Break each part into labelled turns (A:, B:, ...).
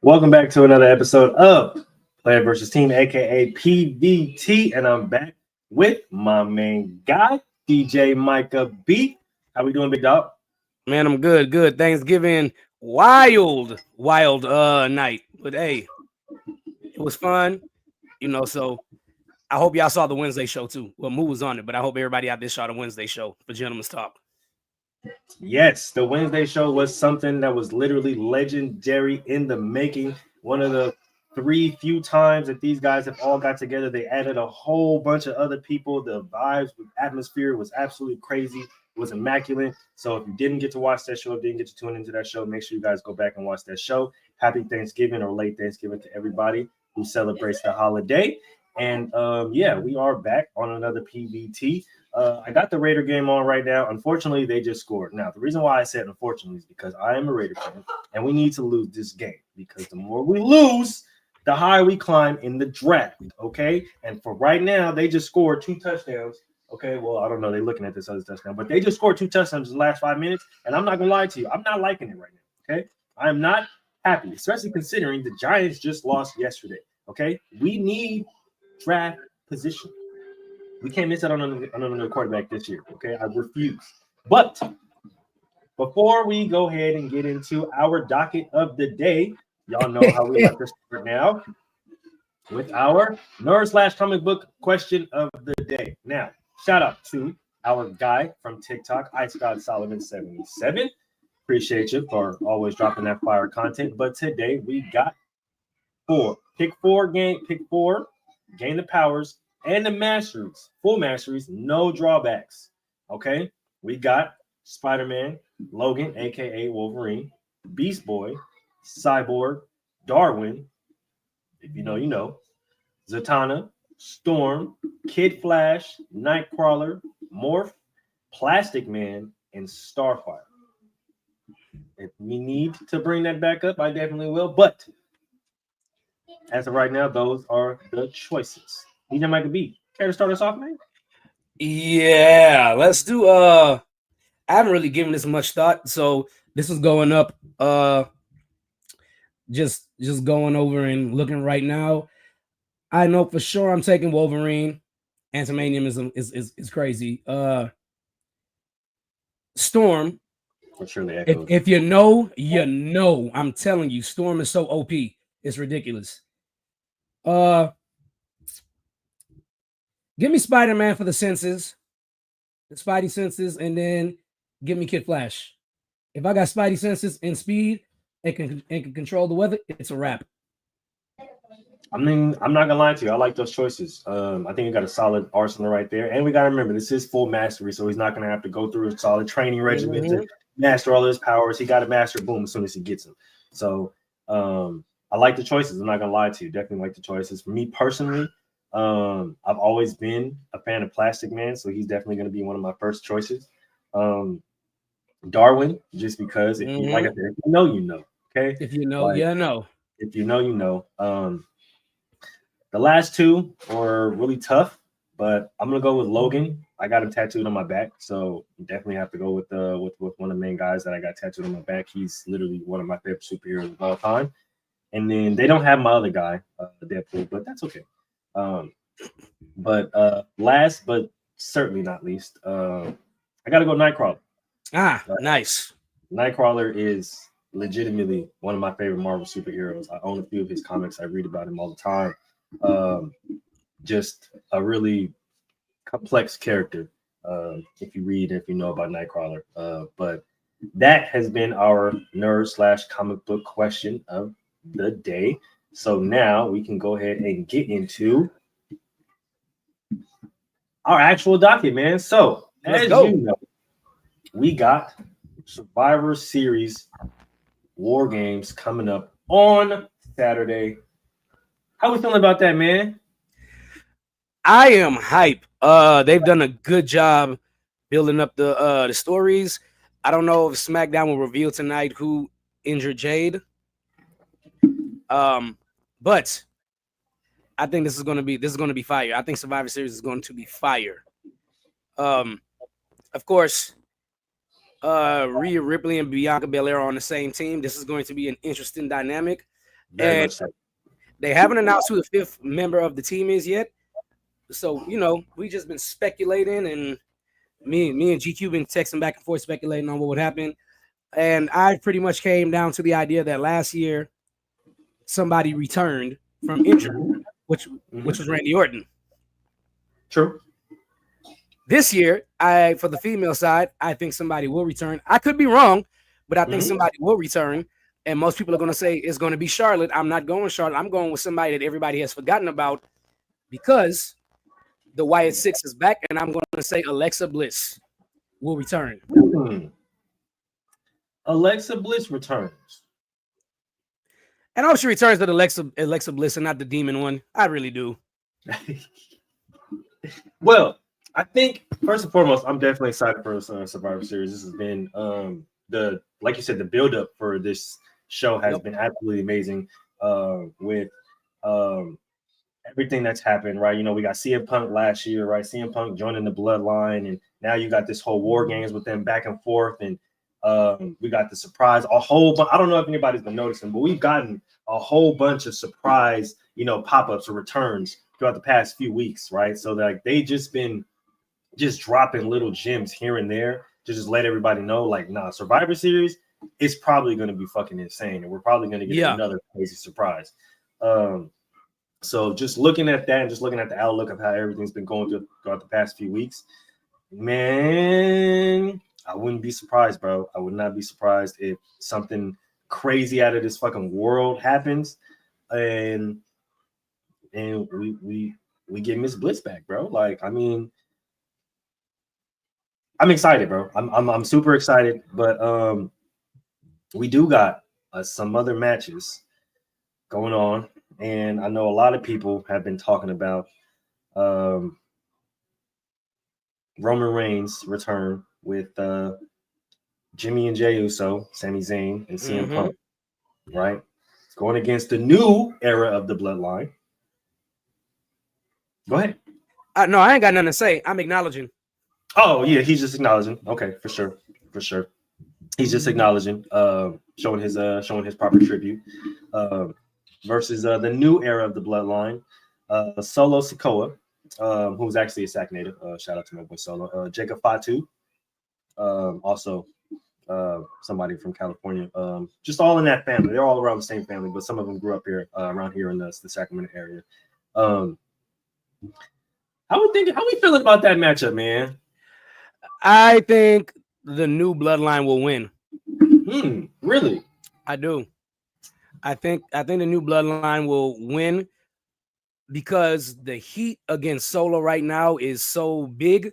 A: Welcome back to another episode of Player vs. Team, aka PVT, and I'm back with my main guy, DJ Micah B. How we doing, big dog?
B: Man, I'm good. Thanksgiving, wild night. But hey, it was fun, so I hope y'all saw the Wednesday show too. Well, Moo was on it, but I hope everybody out there saw the Wednesday show for Gentleman's Talk.
A: Yes, the Wednesday show was something that was literally legendary in the making. One of the few times that these guys have all got together. They added a whole bunch of other people. The vibes, the atmosphere was absolutely crazy. It was immaculate. So if you didn't get to watch that show, didn't get to tune into that show, make sure you guys go back and watch that show. Happy Thanksgiving or late Thanksgiving to everybody who celebrates the holiday. And we are back on another PVT. I got the Raider game on right now. Unfortunately, they just scored. Now, the reason why I said unfortunately is because I am a Raider fan, and we need to lose this game because the more we lose, the higher we climb in the draft, okay? And for right now, they just scored 2 touchdowns. Okay, well, I don't know. They're looking at this other touchdown, but they just scored 2 touchdowns in the last 5 minutes, and I'm not going to lie to you. I'm not liking it right now, okay? I am not happy, especially considering the Giants just lost yesterday, okay? We need draft position. We can't miss out on another quarterback this year, okay? I refuse. But before we go ahead and get into our docket of the day, y'all know how we like to start now with our nerd/comic book question of the day. Now, shout out to our guy from TikTok, IceGodSolomon77. Appreciate you for always dropping that fire content. But today we got pick four, gain the powers, and the masteries, full masteries, no drawbacks. Okay, we got Spider-Man, Logan, aka Wolverine, Beast Boy, Cyborg, Darwin, if you know, you know, Zatanna, Storm, Kid Flash, Nightcrawler, Morph, Plastic Man, and Starfire. If we need to bring that back up, I definitely will. But as of right now, those are the choices. DJ Micah B, care to start us off, man?
B: Yeah, let's do I haven't really given this much thought, so this is going up just going over and looking right now. I know for sure I'm taking Wolverine. Antimanium is crazy. Storm.
A: For sure they
B: if you know, you know. I'm telling you, Storm is so OP. It's ridiculous. Give me Spider-Man for the Spidey senses, and then give me Kid Flash. If I got Spidey senses and speed and can control the weather, it's a wrap.
A: I mean, I'm not gonna lie to you. I like those choices. I think you got a solid arsenal right there, and we gotta remember this is full mastery, so he's not gonna have to go through a solid training regimen to master all his powers. He got to master boom as soon as he gets them. So I like the choices. I'm not gonna lie to you. Definitely like the choices. For me personally, I've always been a fan of Plastic Man, so he's definitely going to be one of my first choices. Darwin, just because, like I said, if you know, you know. Okay,
B: if you know, you know.
A: If you know, you know. The last two are really tough, but I'm gonna go with Logan. I got him tattooed on my back, so definitely have to go with one of the main guys that I got tattooed on my back. He's literally one of my favorite superheroes of all time. And then they don't have my other guy, Deadpool, but that's okay. Last but certainly not least, I gotta go Nightcrawler.
B: Nice.
A: Nightcrawler is legitimately one of my favorite Marvel superheroes. I own a few of his comics. I read about him all the time. Just a really complex character. If you know about Nightcrawler. But that has been our nerd/comic book question of the day. So now we can go ahead and get into our actual docket, man. So as you know, we got Survivor Series War Games coming up on Saturday. How we feeling about that, man?
B: I am hype. They've done a good job building up the stories. I don't know if SmackDown will reveal tonight who injured Jade. But I think this is gonna be fire. I think Survivor Series is going to be fire. Of course, Rhea Ripley and Bianca Belair are on the same team. This is going to be an interesting dynamic.
A: Very
B: And
A: much so.
B: they haven't announced who the fifth member of the team is yet. So, we just been speculating, and me and GQ been texting back and forth speculating on what would happen. And I pretty much came down to the idea that last year somebody returned from injury, which was Randy Orton.
A: True.
B: This year, for the female side, I think somebody will return. I could be wrong, but I think somebody will return. And most people are going to say it's going to be Charlotte. I'm not going with Charlotte. I'm going with somebody that everybody has forgotten about because the Wyatt Six is back, and I'm going to say Alexa Bliss will return.
A: Alexa Bliss returns.
B: And I hope she returns to the Alexa Bliss and not the demon one. I really do.
A: Well, I think first and foremost, I'm definitely excited for Survivor Series. This has been like you said, the buildup for this show has been absolutely amazing. With everything that's happened, right? We got CM Punk last year, right? CM Punk joining the Bloodline, and now you got this whole War Games with them back and forth, and we got the surprise, a whole bunch. I don't know if anybody's been noticing, but we've gotten a whole bunch of surprise, pop-ups or returns throughout the past few weeks, right? So like they just been dropping little gems here and there to just let everybody know, like, nah, Survivor Series is probably going to be fucking insane, and we're probably going to get another crazy surprise. So just looking at that and just looking at the outlook of how everything's been going throughout the past few weeks, man, I wouldn't be surprised, bro. I would not be surprised if something crazy out of this fucking world happens, and we get Miss Bliss back, bro. Like, I mean, I'm excited, bro. I'm super excited, but we do got some other matches going on, and I know a lot of people have been talking about Roman Reigns' return with Jimmy and Jey Uso, Sami Zayn, and CM Punk, right? Going against the new era of the Bloodline. Go ahead.
B: No, I ain't got nothing to say. I'm acknowledging.
A: Oh, yeah, he's just acknowledging. Okay, for sure. He's just acknowledging, showing his proper tribute. Versus the new era of the Bloodline, Solo Sikoa, who was actually a SAC native. Shout out to my boy Solo. Jacob Fatu, also somebody from California. Just all in that family. They're all around the same family, but some of them grew up here, around here in the Sacramento area. How we feeling about that matchup, man?
B: I think the new Bloodline will win.
A: Really?
B: I do. I think the new Bloodline will win because the heat against Solo right now is so big.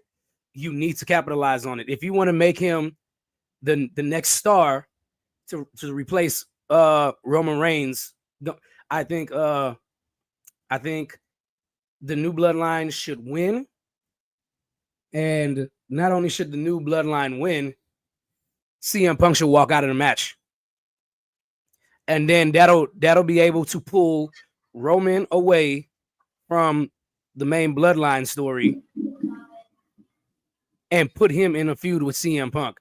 B: You need to capitalize on it. If you want to make him the next star to replace Roman Reigns, I think the new Bloodline should win. And not only should the new Bloodline win, CM Punk should walk out of the match. And then that'll be able to pull Roman away from the main Bloodline story and put him in a feud with CM Punk.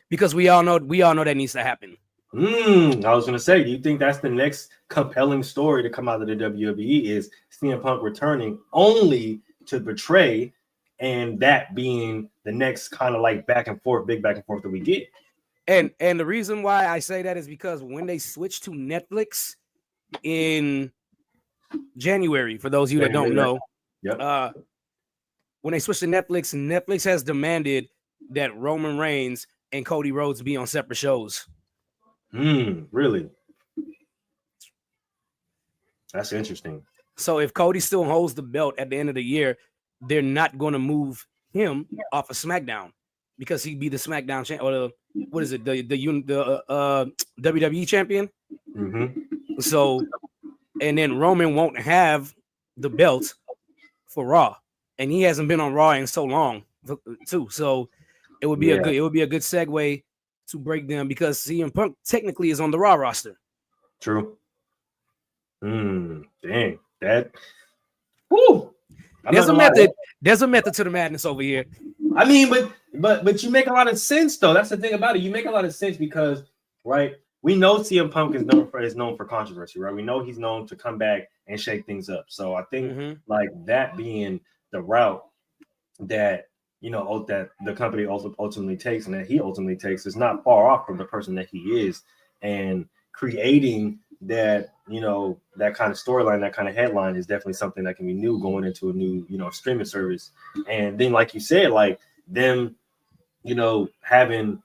B: Because we all know that needs to happen.
A: I was gonna say, do you think that's the next compelling story to come out of the WWE is CM Punk returning only to betray, and that being the next kind of like big back and forth that we get?
B: And the reason why I say that is because when they switched to Netflix in January, for those of you that don't know, when they switched to Netflix has demanded that Roman Reigns and Cody Rhodes be on separate shows.
A: Really? That's interesting.
B: So if Cody still holds the belt at the end of the year, they're not going to move him off of SmackDown because he'd be the SmackDown champion, or what is it, the WWE champion. So, and then Roman won't have the belt for Raw. and he hasn't been on Raw in so long too. So it would be a good segue to break them because CM Punk technically is on the Raw roster.
A: True. Dang that. Woo.
B: There's a method. There's a method to the madness over here.
A: I mean, but you make a lot of sense though. That's the thing about it. You make a lot of sense because, right? We know CM Punk is known for controversy, right? We know he's known to come back and shake things up. So I think like that being the route that that the company also ultimately takes and that he ultimately takes is not far off from the person that he is, and creating that that kind of storyline, that kind of headline is definitely something that can be new going into a new streaming service. And then like you said, like them having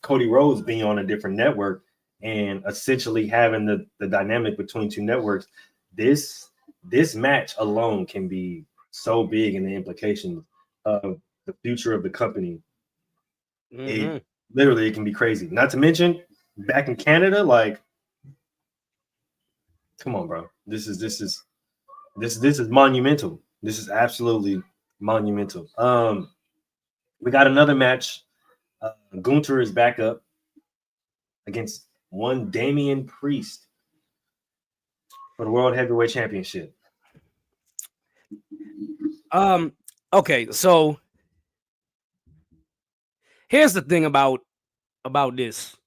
A: Cody Rhodes being on a different network and essentially having the dynamic between two networks, this match alone can be so big in the implications of the future of the company. It can be crazy. Not to mention back in Canada, like, come on, bro. This is monumental. This is absolutely monumental. We got another match. Gunther is back up against one Damian Priest for the World Heavyweight Championship.
B: Okay, so here's the thing about this.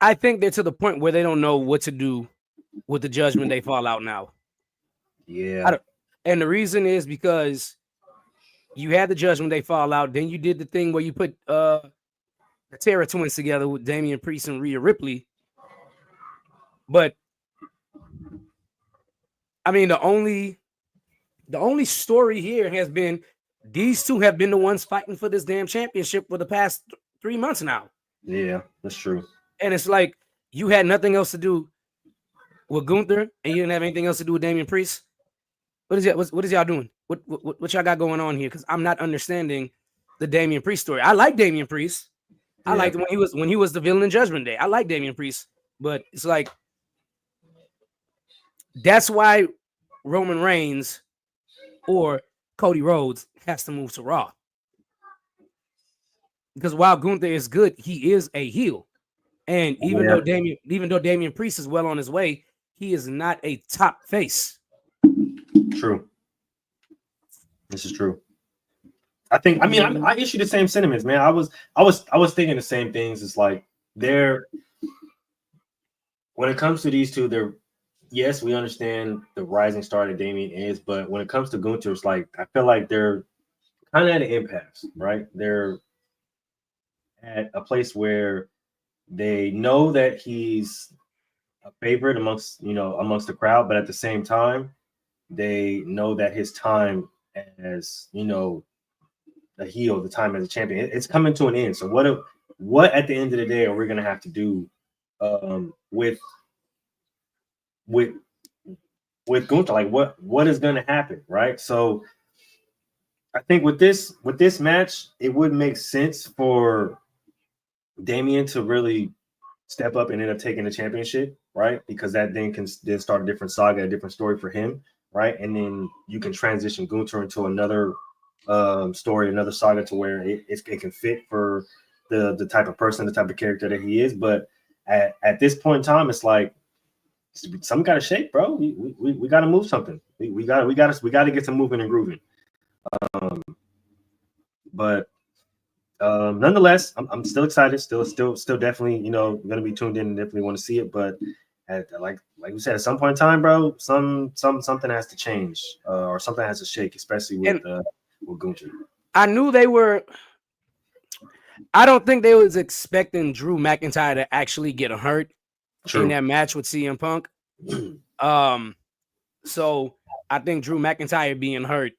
B: I think they're to the point where they don't know what to do with the Judgment Day Fallout now.
A: Yeah.
B: And the reason is because you had the Judgment Day Fallout, then you did the thing where you put the Terror Twins together with Damian Priest and Rhea Ripley. But I mean, the only story here has been these two have been the ones fighting for this damn championship for the past 3 months now.
A: Yeah, that's true.
B: And it's like you had nothing else to do with Gunther, and you didn't have anything else to do with Damian Priest. What is y'all doing? What y'all got going on here? Because I'm not understanding the Damian Priest story. I like Damian Priest. I liked when he was the villain in Judgment Day. I like Damian Priest, but it's like that's why Roman Reigns or Cody Rhodes has to move to Raw. Because while Gunther is good, he is a heel. And even though Damian Priest is well on his way, he is not a top face.
A: True. This is true. I issue the same sentiments, man. I was thinking the same things. It's like when it comes to these two, yes, we understand the rising star that Damian is, but when it comes to Gunther, it's like I feel like they're kind of at an impasse, right? They're at a place where they know that he's a favorite amongst the crowd, but at the same time, they know that his time as a heel, the time as a champion, it's coming to an end. So what at the end of the day are we gonna have to do with Gunther? Like what is gonna happen, right? So I think with this match, it would make sense for Damian to really step up and end up taking the championship, right? Because that then can then start a different saga, a different story for him, right? And then you can transition Gunther into another story, another saga, to where it can fit for the type of person, the type of character that he is. But at this point in time, it's like something got to shake, bro. We got to move something. We got to get some moving and grooving. But nonetheless, I'm still excited. Still definitely, going to be tuned in and definitely want to see it. But like we said, at some point in time, bro, something has to change or something has to shake, especially with Gunther.
B: I knew they were. I don't think they was expecting Drew McIntyre to actually get hurt in that match with CM Punk. So I think Drew McIntyre being hurt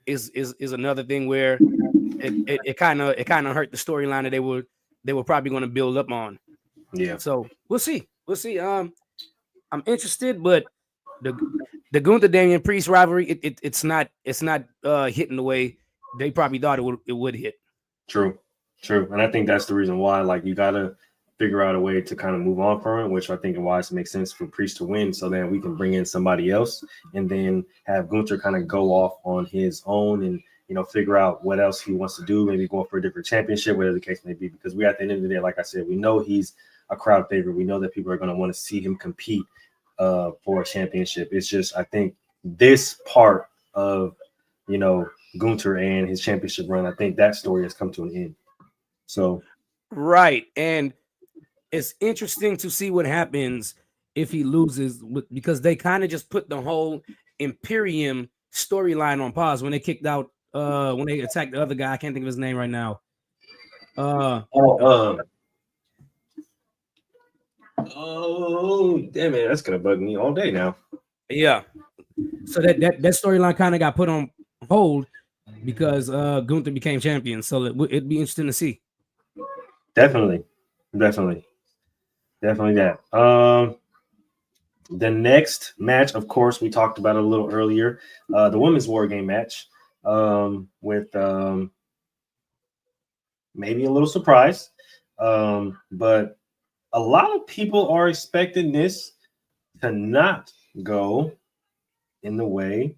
B: is another thing where it kind of hurt the storyline that they were probably going to build up on.
A: Yeah.
B: So we'll see. I'm interested, but the Gunther Damian Priest rivalry, it's not hitting the way they probably thought it would hit.
A: True. And I think that's the reason why, like, you gotta figure out a way to kind of move on from it, which I think wise makes sense for Priest to win, so then we can bring in somebody else and then have Gunther kind of go off on his own and figure out what else he wants to do, maybe going for a different championship, whatever the case may be. Because we at the end of the day, like I said, we know he's a crowd favorite. We know that people are going to want to see him compete for a championship. It's just I think this part of Gunther and his championship run, I think that story has come to an end. So
B: right, and it's interesting to see what happens if he loses, because they kind of just put the whole Imperium storyline on pause when they kicked out when they attacked the other guy. I can't think of his name right now.
A: Oh damn it, that's gonna bug me all day now.
B: Yeah, so that storyline kind of got put on hold because Gunther became champion. So it'd be interesting to see.
A: Definitely that. The next match, of course, we talked about it a little earlier, the women's war game match, with maybe a little surprise, but a lot of people are expecting this to not go in the way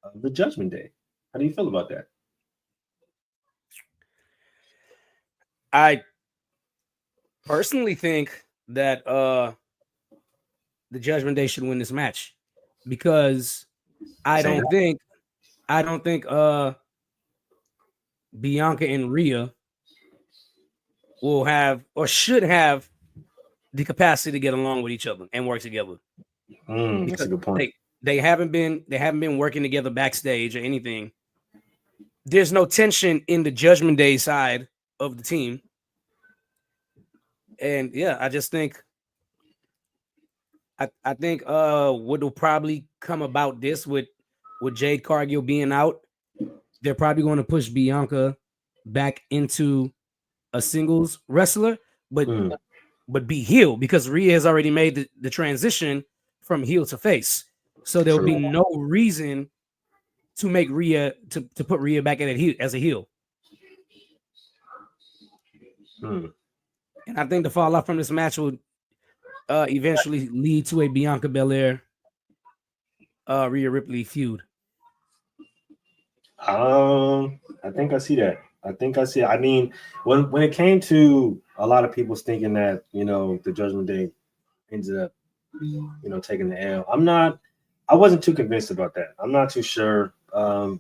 A: of the Judgment Day. How do you feel about that?
B: I personally think that the Judgment Day should win this match because I don't think Bianca and Rhea will have or should have the capacity to get along with each other and work together.
A: That's a good point.
B: They haven't been working together backstage or anything. There's no tension in the Judgment Day side of the team. And yeah, I just think I think what will probably come about this with Jade Cargill being out, they're probably going to push Bianca back into a singles wrestler, but be heel, because Rhea has already made the transition from heel to face. So there'll be no reason to make Rhea to put Rhea back as a heel. And I think the fall off from this match will eventually lead to a Bianca Belair Rhea Ripley feud.
A: I think I see that. I mean, when it came to a lot of people thinking that the Judgment Day ended up taking the L, I wasn't too convinced about that. I'm not too sure,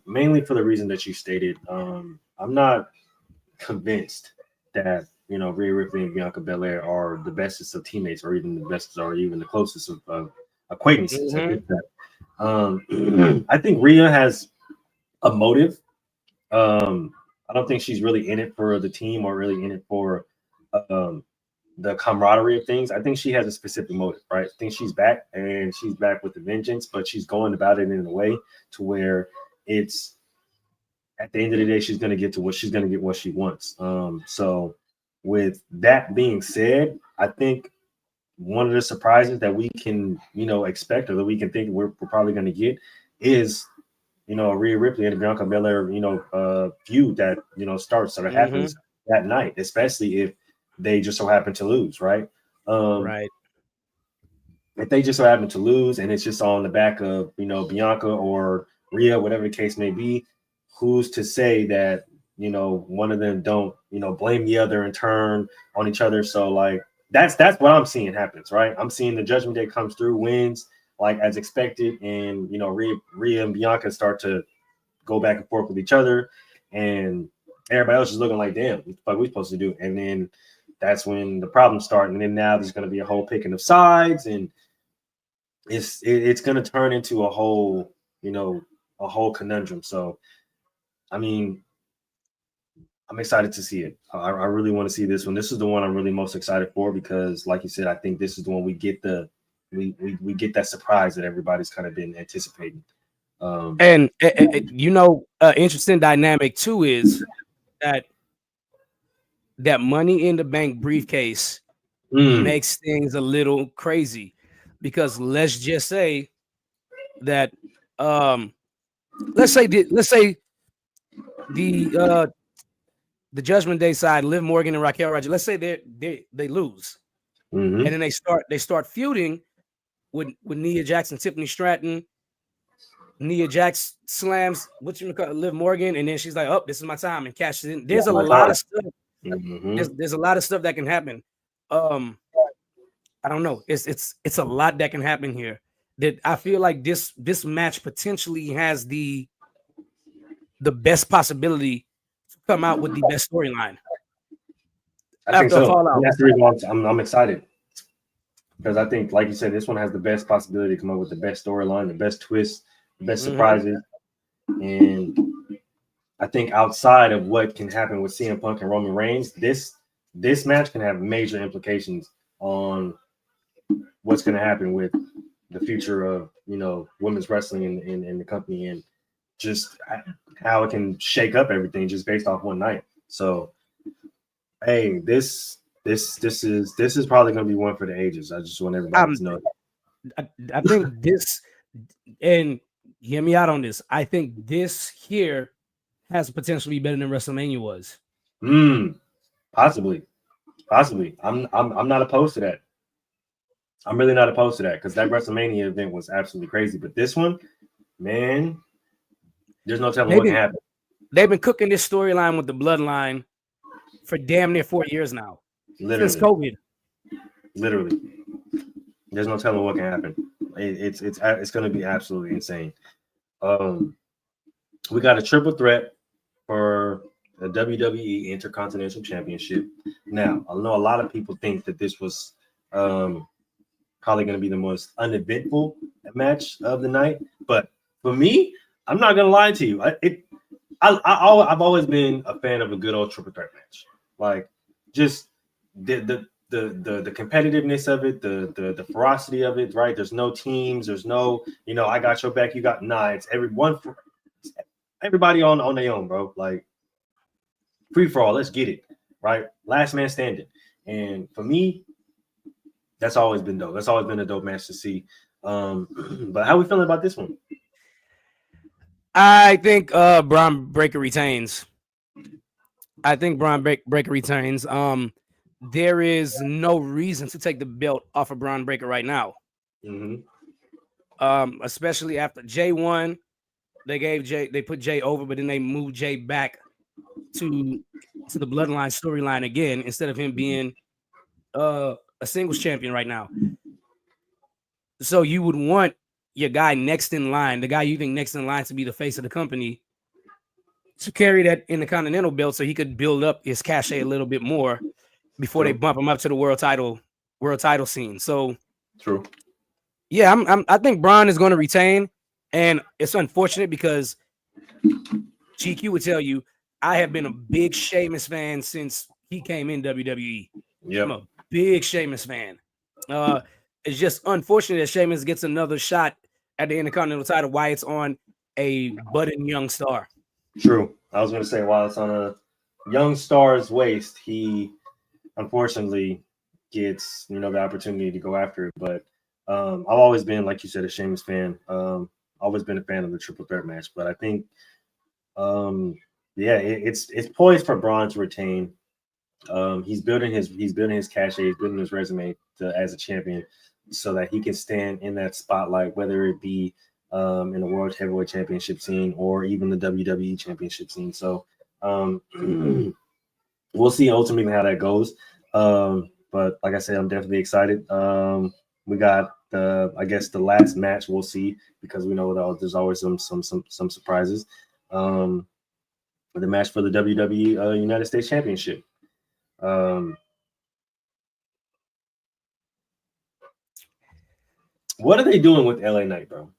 A: mainly for the reason that you stated. I'm not convinced that Rhea Ripley and Bianca Belair are the bestest of teammates, or even the bestest, or even the closest of acquaintances. I think Rhea has a motive. I don't think she's really in it for the team or really in it for the camaraderie of things. I think she has a specific motive, right? I think she's back, and she's back with a vengeance, but she's going about it in a way to where it's at the end of the day, she's going to get what she wants. So with that being said, I think one of the surprises that we can, expect, or that we can think we're probably going to get is, Rhea Ripley and Bianca Belair, feud that, starts or happens that night, especially if they just so happen to lose, right?
B: Right.
A: If they just so happen to lose and it's just on the back of, Bianca or Rhea, whatever the case may be, who's to say that, one of them don't, blame the other and turn on each other. So like, that's what I'm seeing happens, right? I'm seeing the Judgment Day comes through, wins like as expected, and Rhea and Bianca start to go back and forth with each other, and everybody else is looking like, damn, what we supposed to do? And then that's when the problems start, and then now there's going to be a whole picking of sides, and it's going to turn into a whole conundrum. So, I mean, I'm excited to see it. I really want to see this one. This is the one I'm really most excited for because, like you said, I think this is the one we get we get that surprise that everybody's kind of been anticipating.
B: And interesting dynamic too is that Money in the Bank briefcase makes things a little crazy, because let's just say that let's say the the Judgment Day side, Liv Morgan and Raquel Rodriguez. Let's say they lose,
A: Mm-hmm.
B: and then they start feuding with Nia Jackson, Tiffany Stratton. Nia Jax slams Liv Morgan, and then she's like, "Oh, this is my time," and cashes in. There's a lot of stuff.
A: Mm-hmm.
B: There's a lot of stuff that can happen. I don't know. It's a lot that can happen here. That I feel like this match potentially has the best possibility to come out with the best storyline.
A: I think so.
B: Fallout.
A: That's the reason why I'm excited. Because I think, like you said, this one has the best possibility to come up with the best storyline, the best twist, the best surprises. And I think outside of what can happen with CM Punk and Roman Reigns, this match can have major implications on what's going to happen with the future of, women's wrestling in the company, and just how it can shake up everything just based off one night. So, hey, this is probably going to be one for the ages. I just want everybody to know.
B: I think this, and hear me out on this, I think this here has potential to be better than WrestleMania was.
A: Possibly. I'm not opposed to that. I'm really not opposed to that, because that WrestleMania event was absolutely crazy. But this one, man, there's no telling what can happen.
B: They've been cooking this storyline with the Bloodline for damn near 4 years now.
A: Literally.
B: Since COVID.
A: Literally. There's no telling what can happen. It's going to be absolutely insane. We got a triple threat for the WWE Intercontinental Championship. Now, I know a lot of people think that this was probably going to be the most uneventful match of the night, but for me, I'm not going to lie to you. I've always been a fan of a good old triple threat match. Like, just the competitiveness of it, the ferocity of it, right? There's no teams, there's no, I got your back, you got it's everybody on their own, bro. Like, free for all, let's get it, right? Last man standing. And for me, that's always been dope. That's always been a dope match to see. But how are we feeling about this one?
B: I think Braun Breaker retains. There is no reason to take the belt off of Braun Breaker right now. Especially after Jay won. They put Jay over, but then they moved Jay back to the Bloodline storyline again, instead of him being a singles champion right now. So you would want your guy next in line, the guy you think next in line to be the face of the company, to carry that Intercontinental belt so he could build up his cachet a little bit more before they bump him up to the world title scene. So
A: true.
B: Yeah, I think Braun is going to retain, and it's unfortunate because GQ would tell you I have been a big Sheamus fan since he came in WWE.
A: Yep.
B: I'm a big Sheamus fan. It's just unfortunate that Sheamus gets another shot at the Intercontinental title while it's on a budding young star.
A: True. I was going to say, while it's on a young star's waist, he unfortunately gets, the opportunity to go after it. But I've always been, like you said, a Sheamus fan. Always been a fan of the triple threat match. But I think, it's poised for Braun to retain. He's building his cachet, he's building his resume as a champion, so that he can stand in that spotlight, whether it be in the World Heavyweight Championship scene or even the WWE Championship scene. So we'll see ultimately how that goes. But like I said, I'm definitely excited. We got the last match. We'll see, because we know that there's always some surprises. The match for the WWE United States Championship. What are they doing with LA Knight, bro?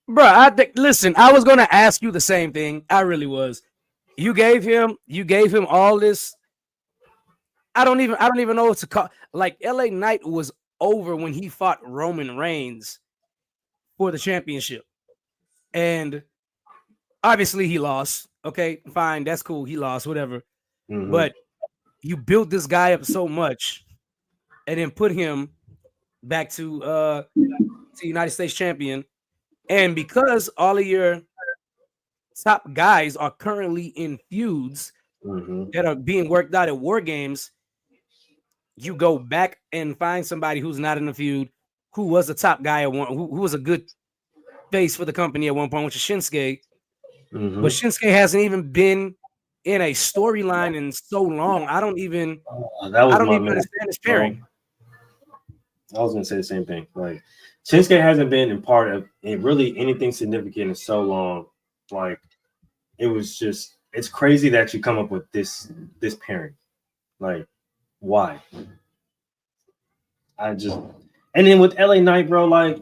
B: Bro, listen, I was gonna ask you the same thing. I really was. You gave him all this. I don't even know what to call. Like, LA Knight was over when he fought Roman Reigns for the championship, and obviously he lost. Okay, fine, that's cool. He lost, whatever.
A: Mm-hmm.
B: But you built this guy up so much, and then put him back to United States champion. And because all of your top guys are currently in feuds that are being worked out at War Games, you go back and find somebody who's not in the feud, who was a top guy at one, who was a good face for the company at one point, which is Shinsuke. But Shinsuke hasn't even been in a storyline in so long. I don't even understand his pairing.
A: I was gonna say the same thing. Like Shinsuke hasn't been in part of really anything significant in so long. Like it's crazy that you come up with this pairing. Like, why? And then with LA Knight, bro, like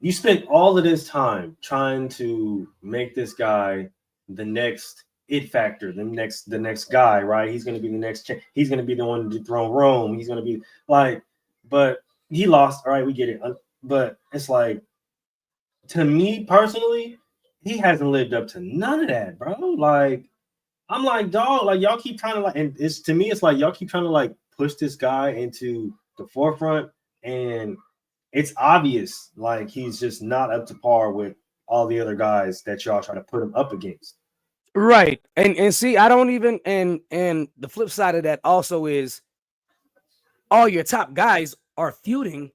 A: you spent all of this time trying to make this guy the next it factor, the next guy, right? He's gonna be the next. He's gonna be the one to dethrone Rome. He's gonna be like, but he lost. All right, we get it. But it's like, to me personally, he hasn't lived up to none of that, bro. Like, I'm like, dog, like y'all keep trying to like, and it's to me, it's like y'all keep trying to like push this guy into the forefront, and it's obvious like he's just not up to par with all the other guys that y'all try to put him up against.
B: Right. And see, I don't even and the flip side of that also is all your top guys are feuding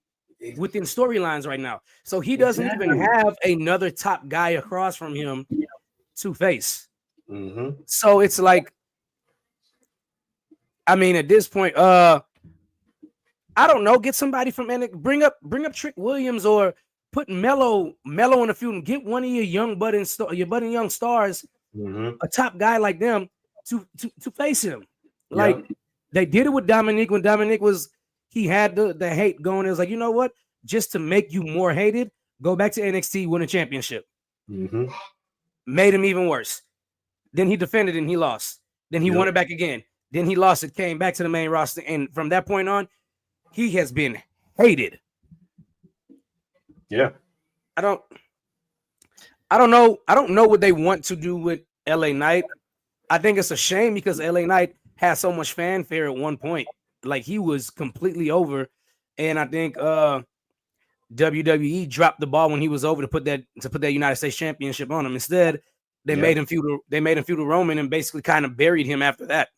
B: within storylines right now. So he doesn't even have another top guy across from him to face. So it's like, I mean, at this point, I don't know, get somebody from NXT, bring up Trick Williams, or put Mello in the feud and get one of your budding young stars, a top guy like them to face him. Like they did it with Dominic when Dominic he had the hate going. It was like, you know what? Just to make you more hated, go back to NXT, win a championship. Made him even worse. Then he defended and he lost. Then he won it back again. Then he lost it, came back to the main roster, and from that point on, he has been hated.
A: Yeah.
B: I don't know what they want to do with LA Knight. I think it's a shame because LA Knight had so much fanfare at one point. Like, he was completely over. And I think WWE dropped the ball when he was over to put that United States Championship on him. Instead, they made him feud with Roman and basically kind of buried him after that.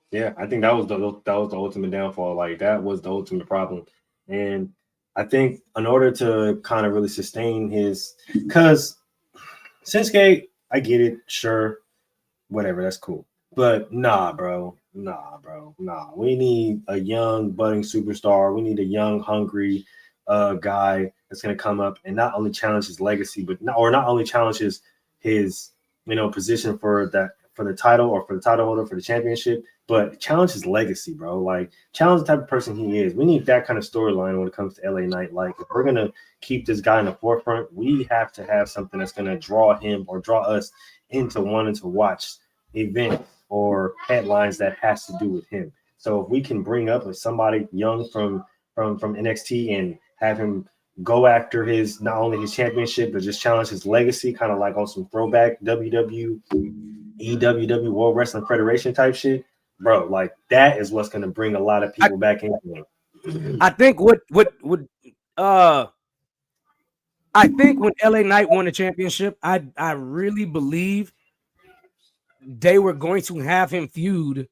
A: Yeah, I think that was the ultimate downfall. Like, that was the ultimate problem. And I think in order to kind of really sustain because Shinsuke, I get it, sure, whatever, that's cool. But nah, bro. We need a young budding superstar. We need a young, hungry guy that's going to come up and not only challenge his legacy, but not only challenges his position for the title or for the title holder for the championship, but challenge his legacy, bro. Like, challenge the type of person he is. We need that kind of storyline when it comes to LA Knight. Like, if we're gonna keep this guy in the forefront, we have to have something that's gonna draw him or draw us into wanting to watch events or headlines that has to do with him. So if we can bring up somebody young from NXT and have him go after not only his championship, but just challenge his legacy, kind of like on some throwback EWW World Wrestling Federation type shit, bro. Like, that is what's going to bring a lot of people back into it.
B: I think I think when LA Knight won the championship, I really believe they were going to have him feud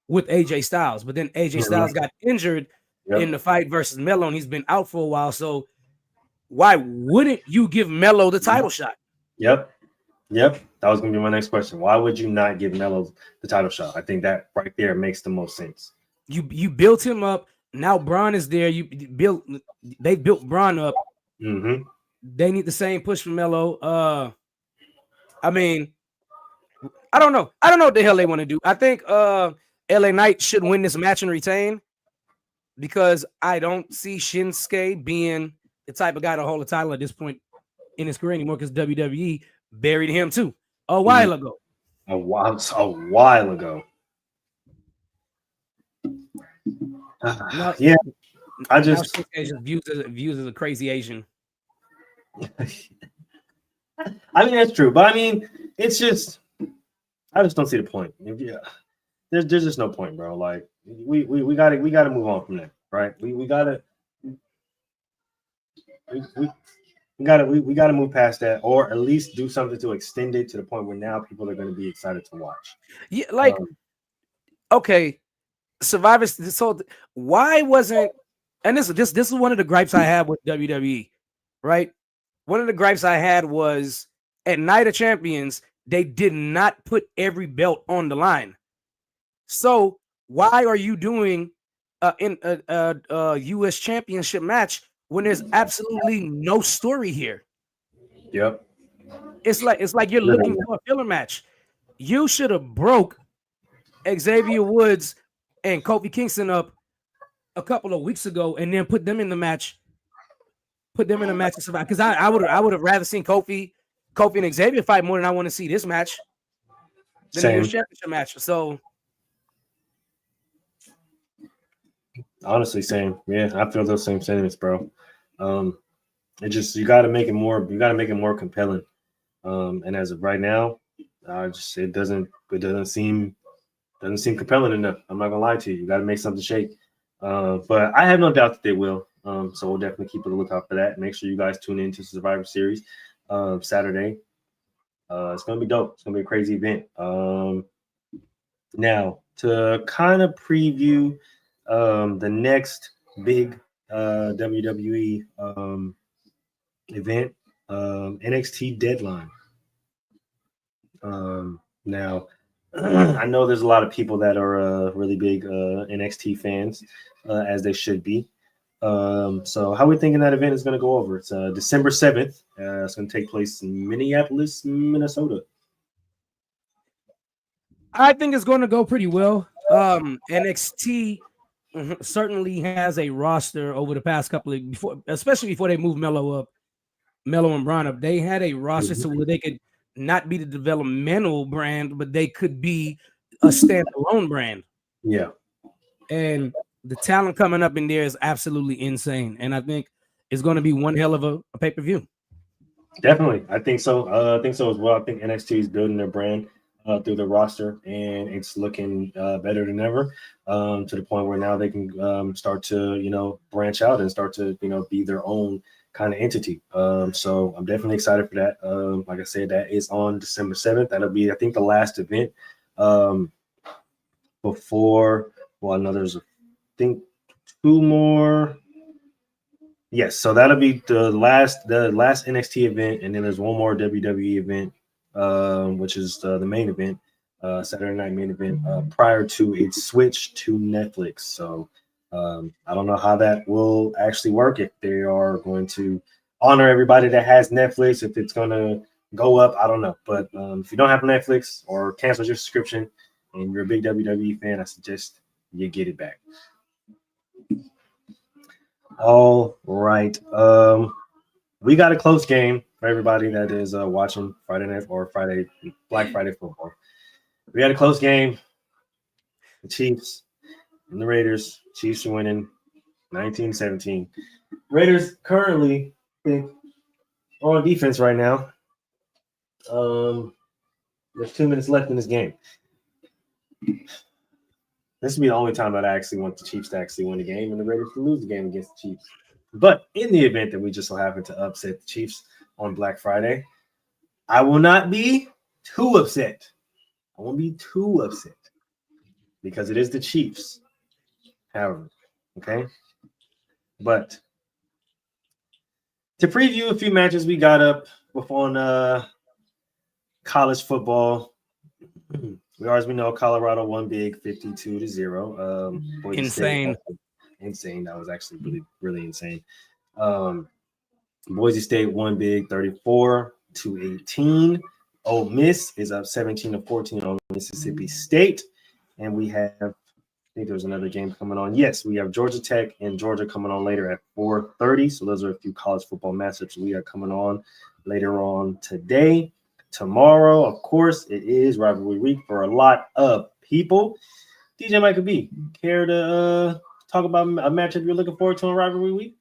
B: with AJ Styles, but then AJ Styles got injured in the fight versus Melo, and he's been out for a while. So why wouldn't you give Melo the title shot?
A: Yep. That was going to be my next question. Why would you not give Melo the title shot? I think that right there makes the most sense.
B: You built him up. Now Braun is there. They built Braun up. They need the same push from Melo. I mean, I don't know. I don't know what the hell they want to do. I think LA Knight should win this match and retain, because I don't see Shinsuke being the type of guy to hold a title at this point in his career anymore, because WWE buried him too a while ago.
A: A while ago. Yeah, I just
B: views as a crazy Asian.
A: I mean, that's true, but I mean, it's just, I just don't see the point. Yeah, there's just no point, bro. Like, we gotta move on from that, right? We we gotta move past that, or at least do something to extend it to the point where now people are going to be excited to watch.
B: Yeah, like okay, Survivor. So why wasn't? And this is one of the gripes I have with WWE, right? One of the gripes I had was at Night of Champions, they did not put every belt on the line. So why are you doing in a U.S. Championship match when there's absolutely no story here?
A: Yep.
B: It's like you're looking for a filler match. You should have broke Xavier Woods and Kofi Kingston up a couple of weeks ago, and then put them in the match. Put them in a match to survive. Because I would have rather seen Kofi and Xavier fight more than I want to see this match than the
A: Same.
B: U.S. Championship match. So
A: Honestly, same. Yeah, I feel those same sentiments, bro. It just you got to make it more. You got to make it more compelling. And as of right now, it doesn't seem compelling enough. I'm not gonna lie to you. You got to make something shake. But I have no doubt that they will. So we'll definitely keep a lookout for that. Make sure you guys tune in to Survivor Series Saturday. It's gonna be dope. It's gonna be a crazy event. Now to kind of preview the next big WWE event, NXT Deadline. Now, I know there's a lot of people that are really big NXT fans, as they should be. So how are we thinking that event is going to go over? It's December 7th. It's going to take place in Minneapolis, Minnesota.
B: I think it's going to go pretty well. NXT certainly has a roster over the past couple of especially before they moved Mello and Braun up. They had a roster so where they could not be the developmental brand, but they could be a standalone brand.
A: Yeah.
B: And the talent coming up in there is absolutely insane. And I think it's going to be one hell of a pay-per-view.
A: Definitely. I think so. I think so as well. I think NXT is building their brand through the roster, and it's looking better than ever, to the point where now they can start to, branch out and start to, be their own kind of entity. So I'm definitely excited for that. Like I said, that is on December 7th. That'll be, I think, the last event before. Well, I know there's, I think, two more. Yes, so that'll be the last NXT event, and then there's one more WWE event, which is the main event, Saturday night main event, prior to its switch to Netflix. So I don't know how that will actually work, if they are going to honor everybody that has Netflix, if it's going to go up, I don't know. But if you don't have Netflix or cancel your subscription and you're a big WWE fan, I suggest you get it back. All right. We got a close game for everybody that is watching Friday night or Black Friday football. We had a close game. The Chiefs and the Raiders. Chiefs are winning 19-17. Raiders currently are on defense right now. There's 2 minutes left in this game. This will be the only time that I actually want the Chiefs to actually win the game and the Raiders to lose the game against the Chiefs. But in the event that we just so happen to upset the Chiefs on Black Friday, I will not be too upset. I won't be too upset because it is the Chiefs. However, okay? But to preview a few matches we got up on college football, as we know, Colorado won big 52-0.
B: Insane.
A: Insane. That was actually really, really insane. Boise State won big 34-18. Ole Miss is up 17-14 on Mississippi State. And we have, I think there's another game coming on. Yes, we have Georgia Tech and Georgia coming on later at 4:30. So those are a few college football matchups we are coming on later on today. Tomorrow, of course, it is rivalry week for a lot of people. DJ Michael B, care to talk about a matchup you're looking forward to on rivalry week?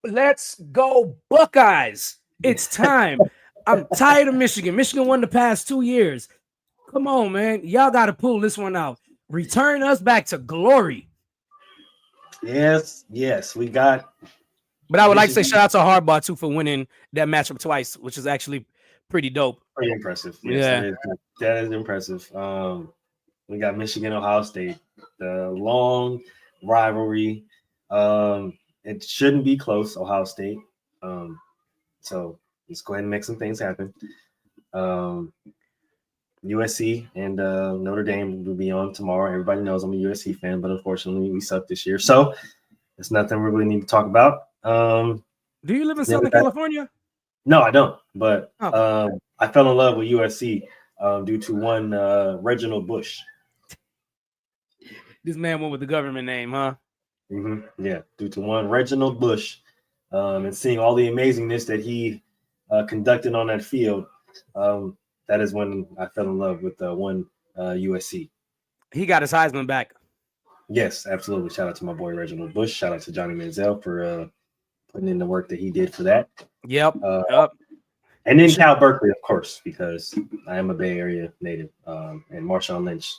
B: Let's go Buckeyes. It's time. I'm tired of Michigan. Michigan won the past 2 years. Come on, man. Y'all got to pull this one out. Return us back to glory.
A: Yes. We got
B: But I would like to say
A: Michigan,
B: shout out to Harbaugh too for winning that matchup twice, which is actually pretty dope.
A: pretty impressive. Yes,
B: Yeah.
A: that is impressive. We got Michigan, Ohio State, the long rivalry. It shouldn't be close, Ohio State. So let's go ahead and make some things happen. USC and Notre Dame will be on tomorrow. Everybody knows I'm a USC fan, but unfortunately we suck this year. So it's nothing we really need to talk about.
B: Do you live in Southern California?
A: No, I don't. But
B: Okay.
A: I fell in love with USC due to one Reginald Bush.
B: This man went with the government name, huh?
A: Mm-hmm. Yeah, due to one Reginald Bush and seeing all the amazingness that he conducted on that field. That is when I fell in love with one USC.
B: He got his Heisman back.
A: Yes, absolutely. Shout out to my boy Reginald Bush. Shout out to Johnny Manziel for putting in the work that he did for that.
B: Yep.
A: And then Cal Berkeley, of course, because I am a Bay Area native. And Marshawn Lynch.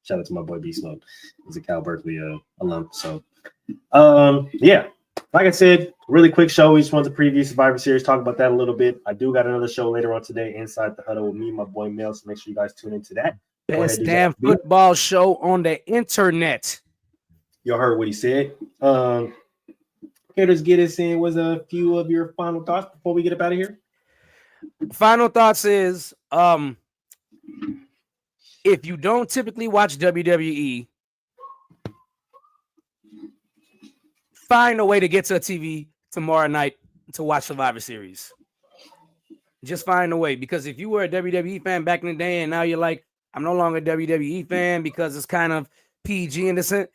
A: Shout out to my boy Beast Mode. He's a Cal Berkeley alum. So, yeah. Like I said, really quick show. We just wanted to preview Survivor Series, talk about that a little bit. I do got another show later on today, Inside the Huddle with me and my boy Mel. So make sure you guys tune into that.
B: Best damn football show on the internet.
A: Y'all heard what he said. Okay, let's get us in. Was a few of your final thoughts before we get up out of here?
B: Final thoughts is if you don't typically watch WWE, find a way to get to a TV tomorrow night to watch Survivor Series. Just find a way, because if you were a WWE fan back in the day and now you're like, I'm no longer a WWE fan because it's kind of PG in the sense.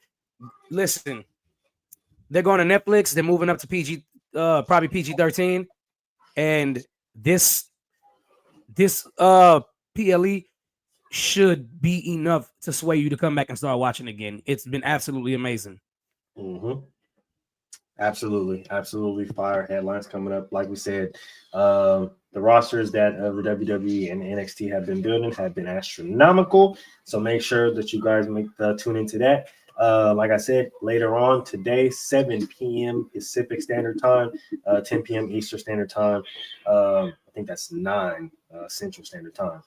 B: Listen, they're going to Netflix. They're moving up to PG, probably PG-13, and this PLE should be enough to sway you to come back and start watching again. It's been absolutely amazing.
A: Mm-hmm. Absolutely fire headlines coming up. Like we said, the rosters that the WWE and NXT have been building have been astronomical. So make sure that you guys tune into that. Like I said, later on today, 7 p.m. Pacific Standard Time, 10 p.m. Eastern Standard Time. I think that's 9 Central Standard Time.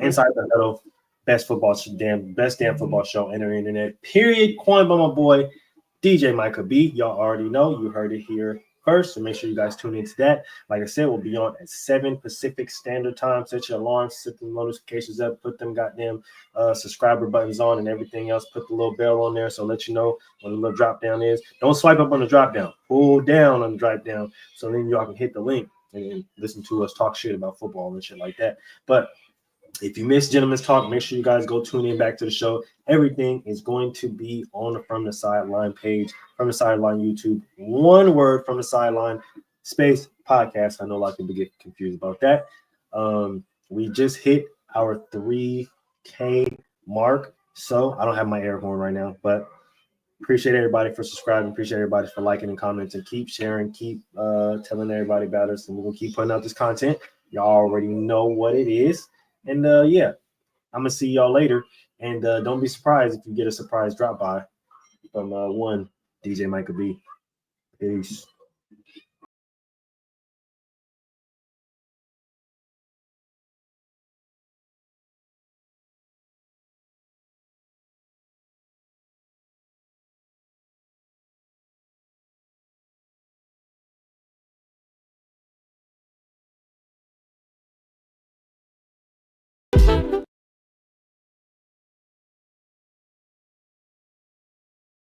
A: Inside the Huddle, best damn football show on the internet. Period. Coined by my boy DJ Micah B. Y'all already know. You heard it here first. So make sure you guys tune into that. Like I said, we'll be on at 7 Pacific Standard Time. Set your alarms, set the notifications up, put them goddamn subscriber buttons on and everything else. Put the little bell on there so let you know when the little drop down is. Don't swipe up on the drop down. Pull down on the drop down so then y'all can hit the link and listen to us talk shit about football and shit like that. But if you missed Gentlemen's Talk, make sure you guys go tune in back to the show. Everything is going to be on the From the Sideline page, From the Sideline YouTube. One word, From the Sideline space podcast. I know a lot of people get confused about that. We just hit our 3K mark. So I don't have my air horn right now, but appreciate everybody for subscribing. Appreciate everybody for liking and commenting. Keep sharing. Keep telling everybody about us. And we're going to keep putting out this content. Y'all already know what it is. And yeah, I'm gonna see y'all later. And don't be surprised if you get a surprise drop by from one DJ Micah B. Peace.